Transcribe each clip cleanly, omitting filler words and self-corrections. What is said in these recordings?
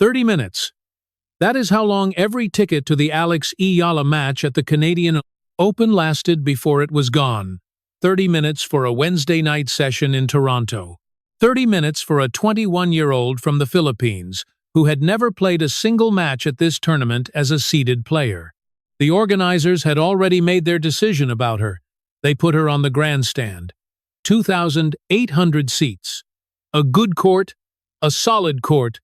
30 minutes. That is how long every ticket to the Alex Eala match at the Canadian Open lasted before it was gone. 30 minutes for a Wednesday night session in Toronto. 30 minutes for a 21-year-old from the Philippines who had never played a single match at this tournament as a seeded player. The organizers had already made their decision about her. They put her on the grandstand. 2,800 seats. A good court, a solid court,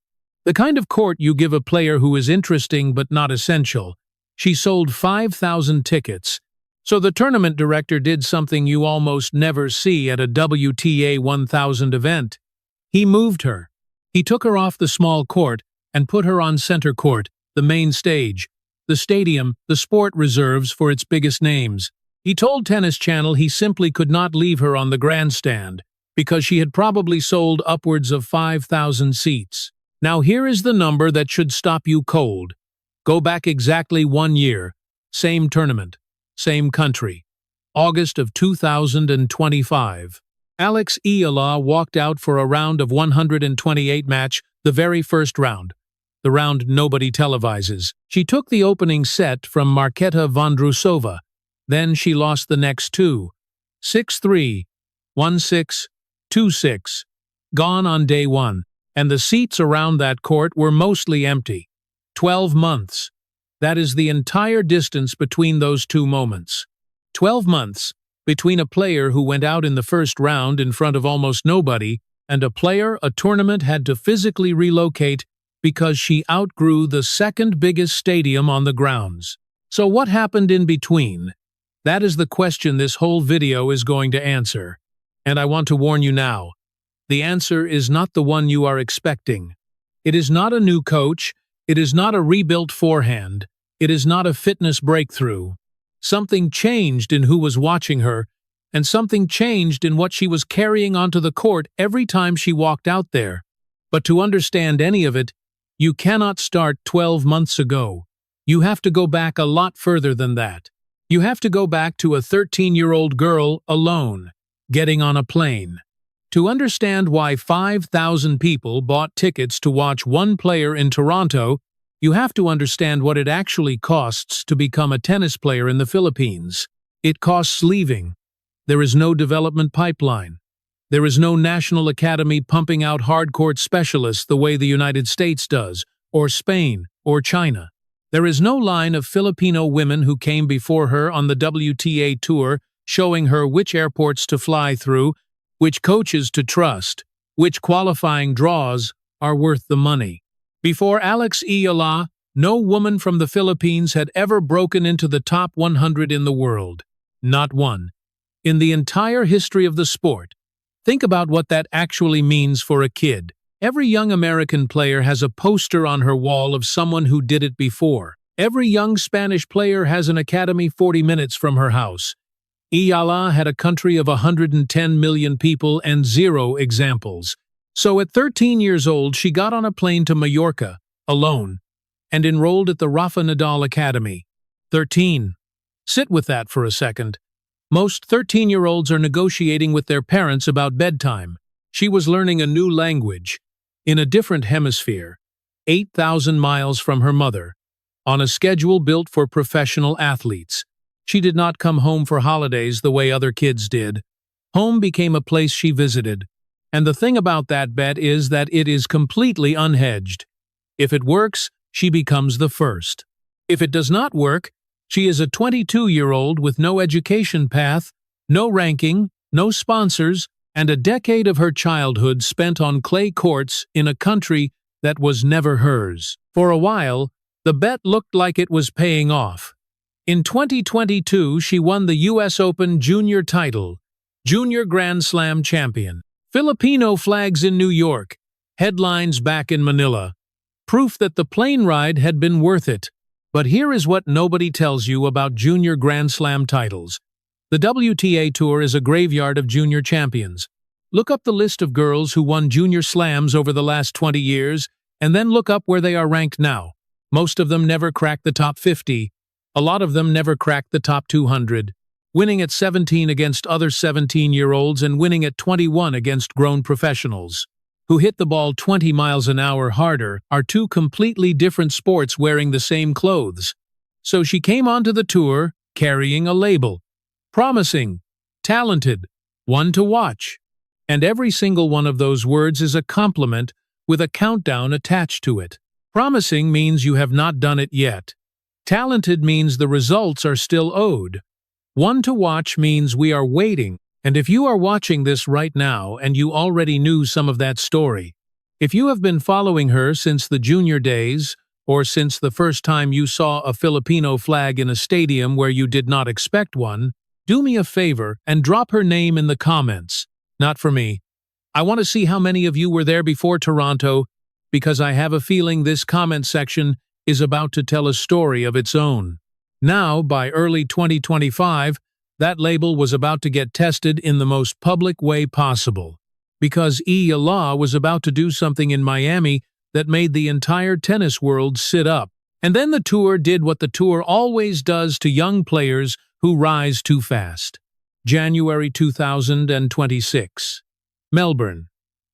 the kind of court you give a player who is interesting but not essential. She sold 5,000 tickets. So the tournament director did something you almost never see at a WTA 1000 event. He moved her. He took her off the small court and put her on center court, the main stage, the stadium the sport reserves for its biggest names. He told Tennis Channel he simply could not leave her on the grandstand because she had probably sold upwards of 5,000 seats. Now here is the number that should stop you cold. Go back exactly 1 year. Same tournament. Same country. August of 2025. Alex Eala walked out for a round of 128 match, the very first round. The round nobody televises. She took the opening set from Marketa Vondrousova. Then she lost the next two. 6-3, 1-6, 2-6. Gone on day one. And the seats around that court were mostly empty. 12 months. That is the entire distance between those two moments. 12 months between a player who went out in the first round in front of almost nobody and a player a tournament had to physically relocate because she outgrew the second biggest stadium on the grounds. So what happened in between? That is the question this whole video is going to answer. And I want to warn you now. The answer is not the one you are expecting. It is not a new coach. It is not a rebuilt forehand. It is not a fitness breakthrough. Something changed in who was watching her, and something changed in what she was carrying onto the court every time she walked out there. But to understand any of it, you cannot start 12 months ago. You have to go back a lot further than that. You have to go back to a 13-year-old girl alone, getting on a plane. To understand why 5,000 people bought tickets to watch one player in Toronto, you have to understand what it actually costs to become a tennis player in the Philippines. It costs leaving. There is no development pipeline. There is no national academy pumping out hardcourt specialists the way the United States does, or Spain, or China. There is no line of Filipino women who came before her on the WTA tour showing her which airports to fly through, which coaches to trust, which qualifying draws are worth the money. Before Alex Eala, no woman from the Philippines had ever broken into the top 100 in the world. Not one. In the entire history of the sport. Think about what that actually means for a kid. Every young American player has a poster on her wall of someone who did it before. Every young Spanish player has an academy 40 minutes from her house. Eala had a country of 110 million people and 0 examples. So at 13 years old, she got on a plane to Mallorca, alone, and enrolled at the Rafa Nadal Academy. 13. Sit with that for a second. Most 13-year-olds are negotiating with their parents about bedtime. She was learning a new language, in a different hemisphere, 8,000 miles from her mother, on a schedule built for professional athletes. She did not come home for holidays the way other kids did. Home became a place she visited. And the thing about that bet is that it is completely unhedged. If it works, she becomes the first. If it does not work, she is a 22-year-old with no education path, no ranking, no sponsors, and a decade of her childhood spent on clay courts in a country that was never hers. For a while, the bet looked like it was paying off. In 2022, she won the US Open Junior title, Junior Grand Slam champion. Filipino flags in New York, headlines back in Manila. Proof that the plane ride had been worth it. But here is what nobody tells you about Junior Grand Slam titles. The WTA Tour is a graveyard of junior champions. Look up the list of girls who won junior slams over the last 20 years, and then look up where they are ranked now. Most of them never cracked the top 50. A lot of them never cracked the top 200. Winning at 17 against other 17-year-olds and winning at 21 against grown professionals. who hit the ball 20 miles an hour harder, are two completely different sports wearing the same clothes. So she came onto the tour carrying a label. Promising, talented, one to watch. And every single one of those words is a compliment with a countdown attached to it. Promising means you have not done it yet. Talented means the results are still owed. One to watch means we are waiting. And if you are watching this right now and you already knew some of that story, if you have been following her since the junior days, or since the first time you saw a Filipino flag in a stadium where you did not expect one, do me a favor and drop her name in the comments. Not for me. I want to see how many of you were there before Toronto, because I have a feeling this comment section is about to tell a story of its own. Now, by early 2025, that label was about to get tested in the most public way possible, because Eala was about to do something in Miami that made the entire tennis world sit up. And then the tour did what the tour always does to young players who rise too fast. January 2026. Melbourne.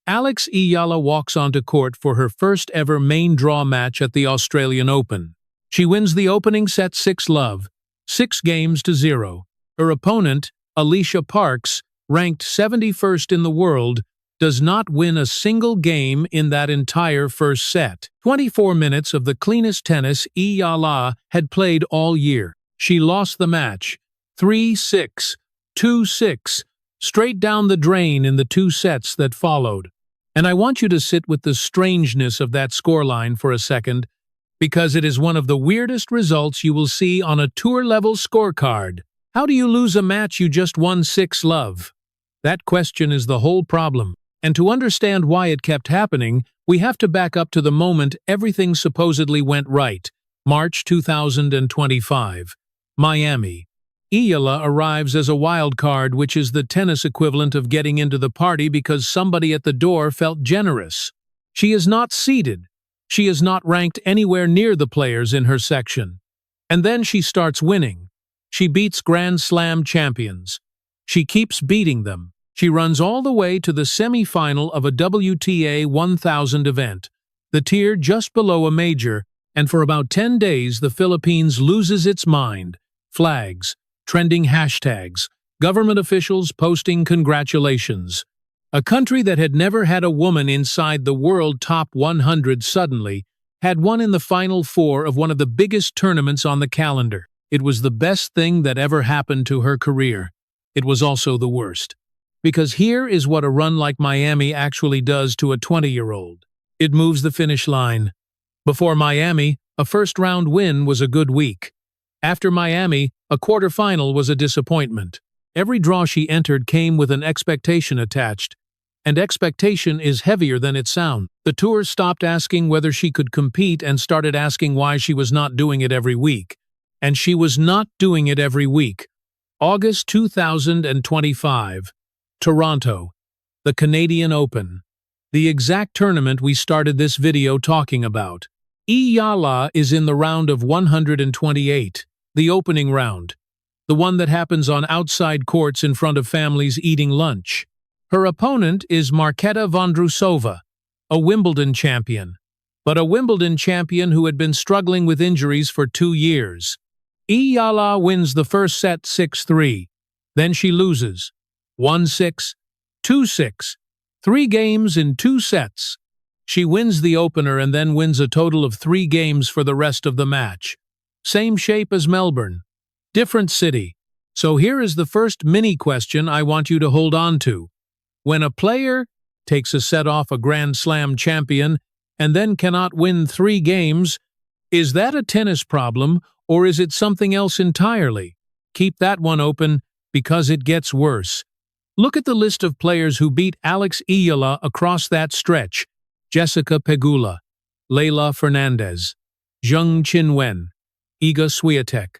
Alex Eala walks onto court for her first ever main draw match at the Australian Open. She wins the opening set 6-love, 6-0. Her opponent, Alicia Parks, ranked 71st in the world, does not win a single game in that entire first set. 24 minutes of the cleanest tennis Eala had played all year. She lost the match, 3-6, 2-6, straight down the drain in the two sets that followed. And I want you to sit with the strangeness of that scoreline for a second, because it is one of the weirdest results you will see on a tour-level scorecard. How do you lose a match you just won 6-love? That question is the whole problem. And to understand why it kept happening, we have to back up to the moment everything supposedly went right. March 2025. Miami. Eala arrives as a wild card, which is the tennis equivalent of getting into the party because somebody at the door felt generous. She is not seeded. She is not ranked anywhere near the players in her section. And then she starts winning. She beats Grand Slam champions. She keeps beating them. She runs all the way to the semi-final of a WTA 1000 event, the tier just below a major, and for about 10 days the Philippines loses its mind. Flags, trending hashtags, government officials posting congratulations. A country that had never had a woman inside the world top 100 suddenly had one in the final four of one of the biggest tournaments on the calendar. It was the best thing that ever happened to her career. It was also the worst. Because here is what a run like Miami actually does to a 20-year-old. It moves the finish line. Before Miami, a first-round win was a good week. After Miami, a quarterfinal was a disappointment. Every draw she entered came with an expectation attached. And expectation is heavier than it sounds. The tour stopped asking whether she could compete and started asking why she was not doing it every week. And she was not doing it every week. August 2025. Toronto. The Canadian Open. The exact tournament we started this video talking about. Eala is in the round of 128, the opening round. The one that happens on outside courts in front of families eating lunch. Her opponent is Marketa Vondrousova, a Wimbledon champion. But a Wimbledon champion who had been struggling with injuries for 2 years. Eala wins the first set 6-3. Then she loses. 1-6, 2-6, 3 games in 2 sets. She wins the opener and then wins a total of 3 games for the rest of the match. Same shape as Melbourne. Different city. So here is the first mini question I want you to hold on to. When a player takes a set off a Grand Slam champion and then cannot win 3 games, is that a tennis problem or is it something else entirely? Keep that one open because it gets worse. Look at the list of players who beat Alex Eala across that stretch. Jessica Pegula, Leylah Fernandez, Zheng Qinwen, Iga Swiatek,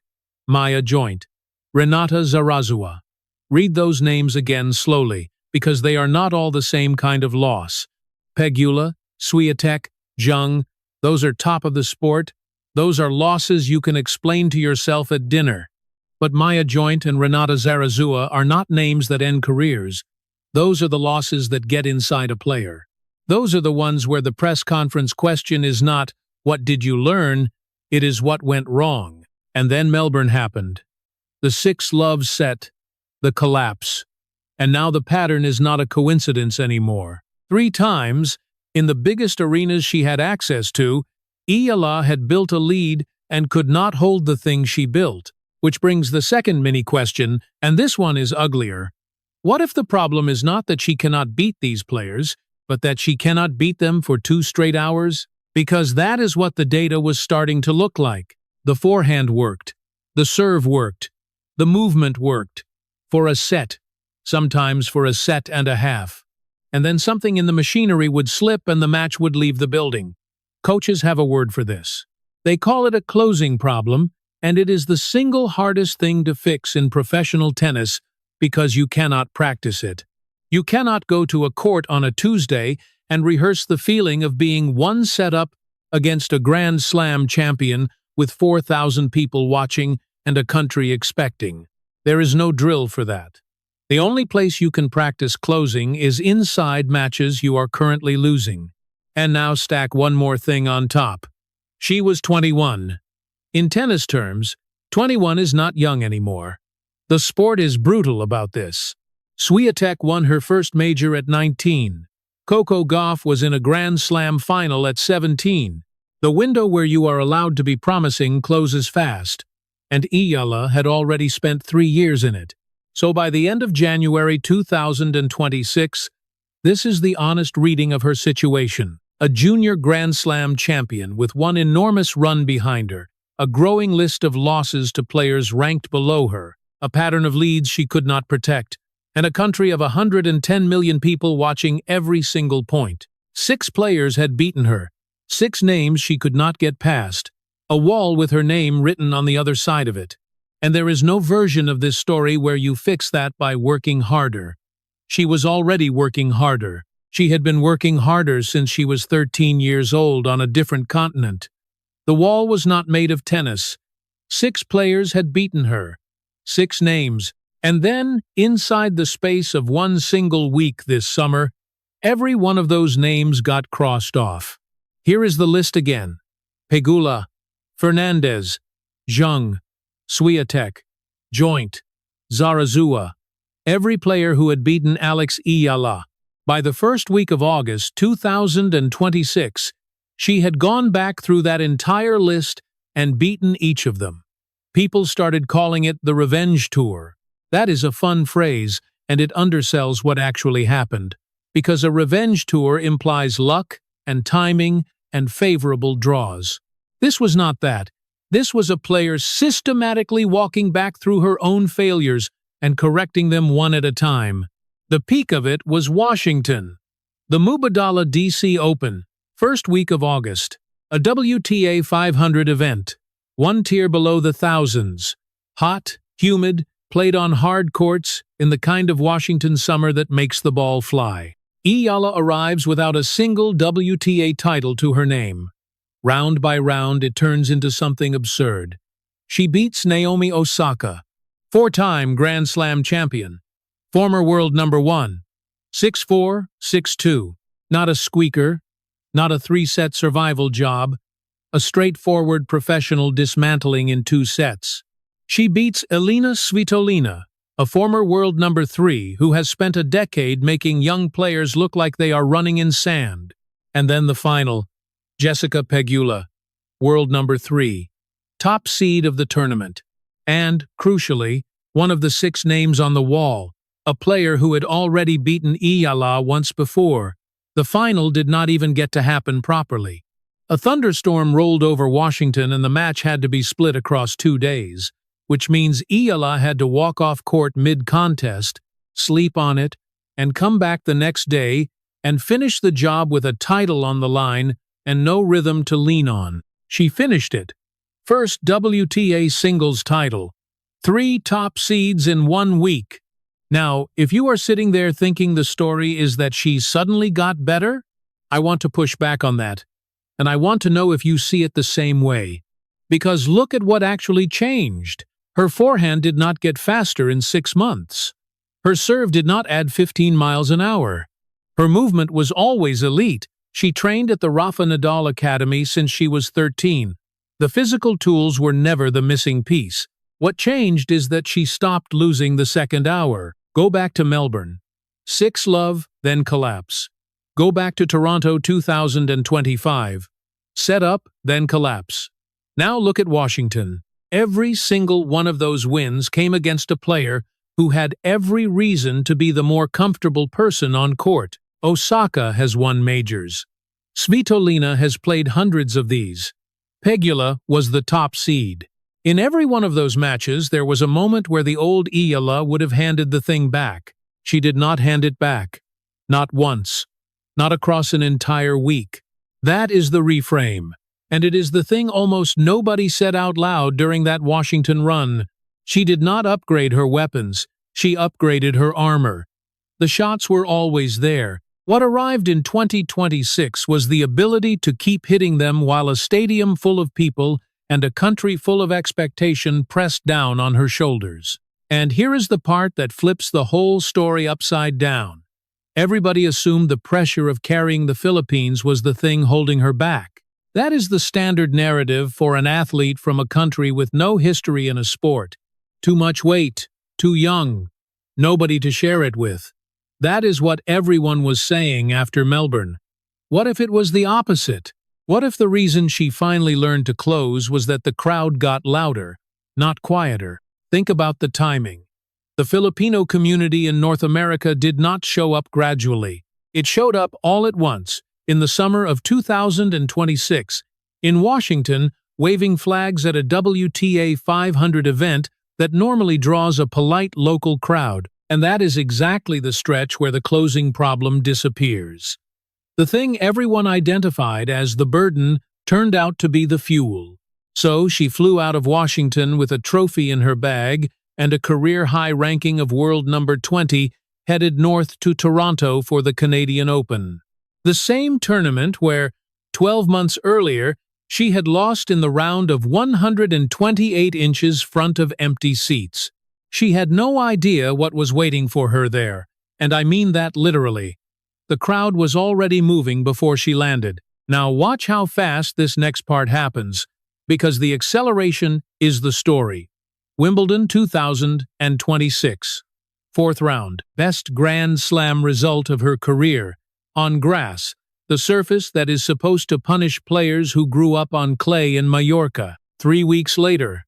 Maya Joint, Renata Zarazua. Read those names again slowly, because they are not all the same kind of loss. Pegula, Swiatek, Zheng, those are top of the sport. Those are losses you can explain to yourself at dinner. But Maya Joint and Renata Zarazua are not names that end careers. Those are the losses that get inside a player. Those are the ones where the press conference question is not, "What did you learn?" It is, "What went wrong?" And then Melbourne happened. The 6-love set, the collapse. And now the pattern is not a coincidence anymore. 3 times, in the biggest arenas she had access to, Eala had built a lead and could not hold the thing she built. Which brings the second mini-question, and this one is uglier. What if the problem is not that she cannot beat these players, but that she cannot beat them for 2 straight hours? Because that is what the data was starting to look like. The forehand worked. The serve worked. The movement worked. For a set. Sometimes for a set and a half. And then something in the machinery would slip and the match would leave the building. Coaches have a word for this. They call it a closing problem, and it is the single hardest thing to fix in professional tennis because you cannot practice it. You cannot go to a court on a Tuesday and rehearse the feeling of being 1 set up against a Grand Slam champion with 4,000 people watching and a country expecting. There is no drill for that. The only place you can practice closing is inside matches you are currently losing. And now stack one more thing on top. She was 21. In tennis terms, 21 is not young anymore. The sport is brutal about this. Swiatek won her first major at 19. Coco Gauff was in a Grand Slam final at 17. The window where you are allowed to be promising closes fast, and Eala had already spent 3 years in it. So by the end of January 2026, this is the honest reading of her situation. A junior Grand Slam champion with one enormous run behind her, a growing list of losses to players ranked below her, a pattern of leads she could not protect, and a country of 110 million people watching every single point. 6 players had beaten her, 6 names she could not get past, a wall with her name written on the other side of it. And there is no version of this story where you fix that by working harder. She was already working harder. She had been working harder since she was 13 years old on a different continent. The wall was not made of tennis. 6 players had beaten her. 6 names. And then, inside the space of 1 single week this summer, every one of those names got crossed off. Here is the list again. Pegula, Fernandez, Zhang, Swiatek, Joint, Zarazua. Every player who had beaten Alex Eala. By the first week of August 2026, she had gone back through that entire list and beaten each of them. People started calling it the Revenge Tour. That is a fun phrase, and it undersells what actually happened, because a revenge tour implies luck and timing and favorable draws. This was not that. This was a player systematically walking back through her own failures and correcting them one at a time. The peak of it was Washington. The Mubadala DC Open, first week of August. A WTA 500 event. 1 tier below the thousands. Hot, humid, played on hard courts in the kind of Washington summer that makes the ball fly. Eala arrives without a single WTA title to her name. Round by round, it turns into something absurd. She beats Naomi Osaka, 4-time Grand Slam champion, former world number 1, 6-4, 6-2. Not a squeaker, not a 3-set survival job, a straightforward professional dismantling in 2 sets. She beats Elina Svitolina, a former world number 3 who has spent a decade making young players look like they are running in sand. And then the final, Jessica Pegula, world number 3, top seed of the tournament. And, crucially, one of the 6 names on the wall, a player who had already beaten Eala once before. The final did not even get to happen properly. A thunderstorm rolled over Washington and the match had to be split across 2 days. Which means Eala had to walk off court mid-contest, sleep on it, and come back the next day and finish the job with a title on the line and no rhythm to lean on. She finished it. First WTA singles title. 3 top seeds in 1 week. Now, if you are sitting there thinking the story is that she suddenly got better, I want to push back on that. And I want to know if you see it the same way. Because look at what actually changed. Her forehand did not get faster in 6 months. Her serve did not add 15 miles an hour. Her movement was always elite. She trained at the Rafa Nadal Academy since she was 13. The physical tools were never the missing piece. What changed is that she stopped losing the second hour. Go back to Melbourne. 6-love, then collapse. Go back to Toronto 2025. Set up, then collapse. Now look at Washington. Every single one of those wins came against a player who had every reason to be the more comfortable person on court. Osaka has won majors. Svitolina has played hundreds of these. Pegula was the top seed. In every one of those matches, there was a moment where the old Eala would have handed the thing back. She did not hand it back. Not once. Not across an entire week. That is the reframe. And it is the thing almost nobody said out loud during that Washington run. She did not upgrade her weapons. She upgraded her armor. The shots were always there. What arrived in 2026 was the ability to keep hitting them while a stadium full of people and a country full of expectation pressed down on her shoulders. And here is the part that flips the whole story upside down. Everybody assumed the pressure of carrying the Philippines was the thing holding her back. That is the standard narrative for an athlete from a country with no history in a sport. Too much weight, too young, nobody to share it with. That is what everyone was saying after Melbourne. What if it was the opposite? What if the reason she finally learned to close was that the crowd got louder, not quieter? Think about the timing. The Filipino community in North America did not show up gradually. It showed up all at once, in the summer of 2026, in Washington, waving flags at a WTA 500 event that normally draws a polite local crowd, and that is exactly the stretch where the closing problem disappears. The thing everyone identified as the burden turned out to be the fuel. So she flew out of Washington with a trophy in her bag and a career-high ranking of world number 20, headed north to Toronto for the Canadian Open. The same tournament where, 12 months earlier, she had lost in the round of 128 inches front of empty seats. She had no idea what was waiting for her there, and I mean that literally. The crowd was already moving before she landed. Now watch how fast this next part happens, because the acceleration is the story. Wimbledon 2026. Fourth round, best Grand Slam result of her career. On grass, the surface that is supposed to punish players who grew up on clay in Mallorca. 3 weeks later,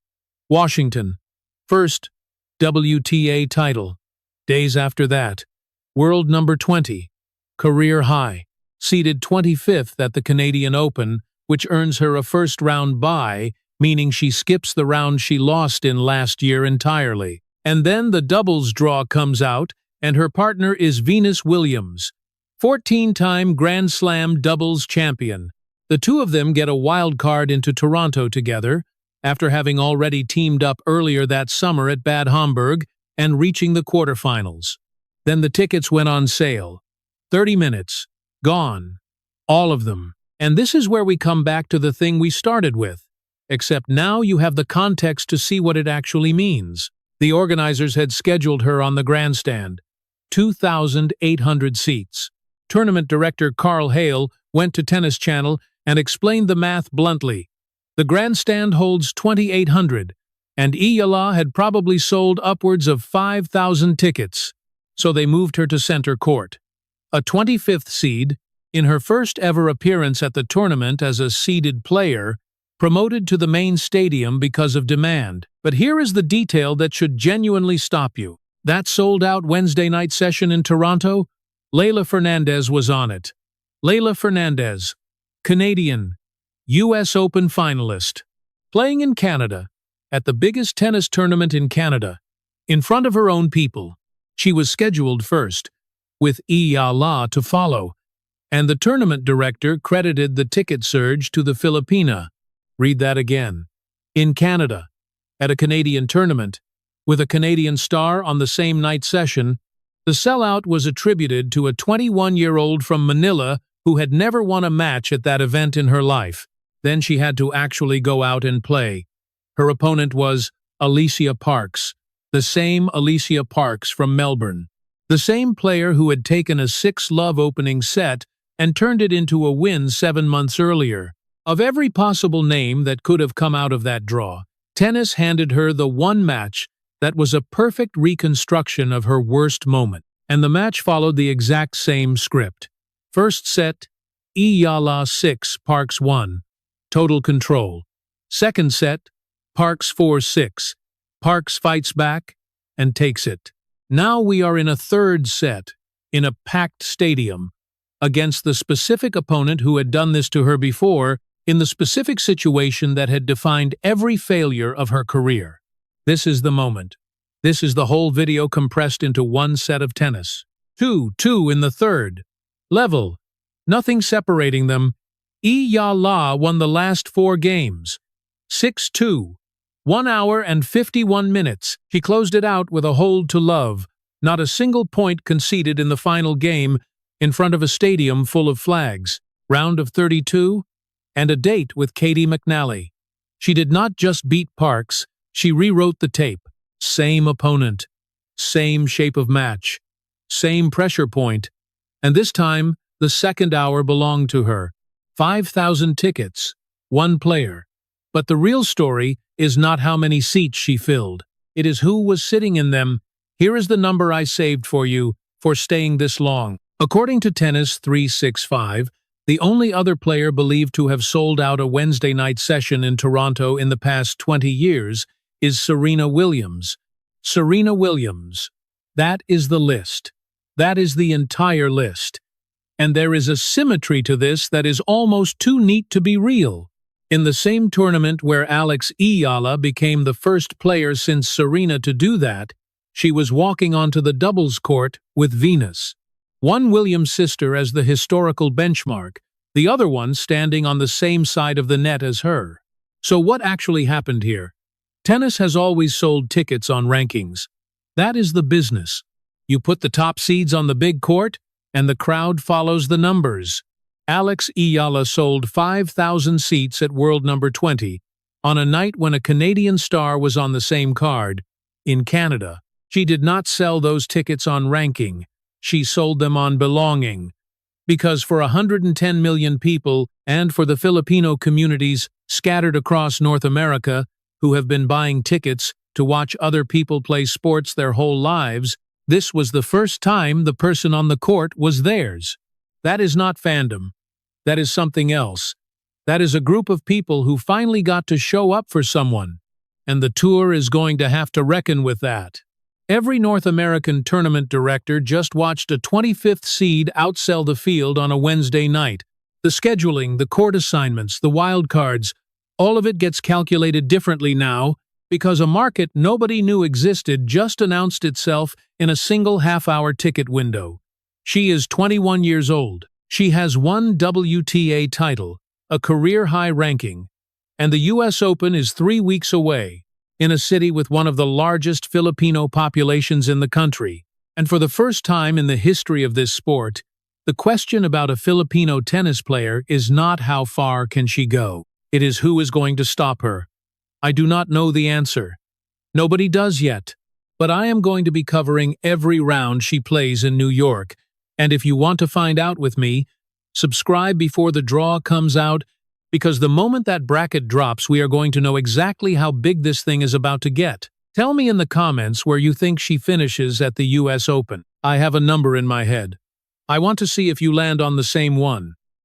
Washington. First WTA title. Days after that, world number 20. Career high. Seeded 25th at the Canadian Open, which earns her a first-round bye, meaning she skips the round she lost in last year entirely. And then the doubles draw comes out, and her partner is Venus Williams, 14-time Grand Slam doubles champion. The two of them get a wild card into Toronto together, after having already teamed up earlier that summer at Bad Homburg and reaching the quarterfinals. Then the tickets went on sale. 30 minutes. Gone. All of them. And this is where we come back to the thing we started with. Except now you have the context to see what it actually means. The organizers had scheduled her on the grandstand. 2,800 seats. Tournament director Carl Hale went to Tennis Channel and explained the math bluntly. The grandstand holds 2,800, and Eala had probably sold upwards of 5,000 tickets, so they moved her to center court. A 25th seed, in her first ever appearance at the tournament as a seeded player, promoted to the main stadium because of demand. But here is the detail that should genuinely stop you. That sold-out Wednesday night session in Toronto, Leylah Fernandez was on it. Leylah Fernandez, Canadian, US Open finalist, playing in Canada, at the biggest tennis tournament in Canada, in front of her own people. She was scheduled first, with Eala to follow, and the tournament director credited the ticket surge to the Filipina. Read that again. In Canada, at a Canadian tournament, with a Canadian star on the same night session, the sellout was attributed to a 21-year-old from Manila who had never won a match at that event in her life. Then she had to actually go out and play. Her opponent was Alicia Parks, the same Alicia Parks from Melbourne. The same player who had taken a 6-love opening set and turned it into a win 7 months earlier. Of every possible name that could have come out of that draw, tennis handed her the one match that was a perfect reconstruction of her worst moment. And the match followed the exact same script. First set, Eala 6, Parks 1. Total control. Second set, Parks 4-6. Parks fights back and takes it. Now we are in a third set, in a packed stadium, against the specific opponent who had done this to her before, in the specific situation that had defined every failure of her career. This is the moment. This is the whole video compressed into one set of tennis. 2-2 in the third. Level. Nothing separating them. Eala won the last 4 games. 6-2. 1 hour and 51 minutes. She closed it out with a hold to love. Not a single point conceded in the final game in front of a stadium full of flags. Round of 32. And a date with Katie McNally. She did not just beat Parks, she rewrote the tape. Same opponent. Same shape of match. Same pressure point. And this time, the second hour belonged to her. 5,000 tickets. 1 player. But the real story is not how many seats she filled. It is who was sitting in them. Here is the number I saved for you for staying this long. According to Tennis 365, the only other player believed to have sold out a Wednesday night session in Toronto in the past 20 years is Serena Williams. Serena Williams. That is the list. That is the entire list. And there is a symmetry to this that is almost too neat to be real. In the same tournament where Alex Eala became the first player since Serena to do that, she was walking onto the doubles court with Venus. One Williams sister as the historical benchmark, the other one standing on the same side of the net as her. So what actually happened here? Tennis has always sold tickets on rankings. That is the business. You put the top seeds on the big court, and the crowd follows the numbers. Alex Eala sold 5,000 seats at World number 20, on a night when a Canadian star was on the same card. In Canada, she did not sell those tickets on ranking. She sold them on belonging. Because for 110 million people, and for the Filipino communities scattered across North America, who have been buying tickets to watch other people play sports their whole lives, this was the first time the person on the court was theirs. That is not fandom. That is something else. That is a group of people who finally got to show up for someone. And the tour is going to have to reckon with that. Every North American tournament director just watched a 25th seed outsell the field on a Wednesday night. The scheduling, the court assignments, the wild cards, all of it gets calculated differently now because a market nobody knew existed just announced itself in a single half-hour ticket window. She is 21 years old. She has 1 WTA title, a career-high ranking, and the U.S. Open is 3 weeks away, in a city with one of the largest Filipino populations in the country. And for the first time in the history of this sport, the question about a Filipino tennis player is not how far can she go. It is who is going to stop her. I do not know the answer. Nobody does yet. But I am going to be covering every round she plays in New York. And if you want to find out with me, subscribe before the draw comes out, because the moment that bracket drops, we are going to know exactly how big this thing is about to get. Tell me in the comments where you think she finishes at the US Open. I have a number in my head. I want to see if you land on the same one.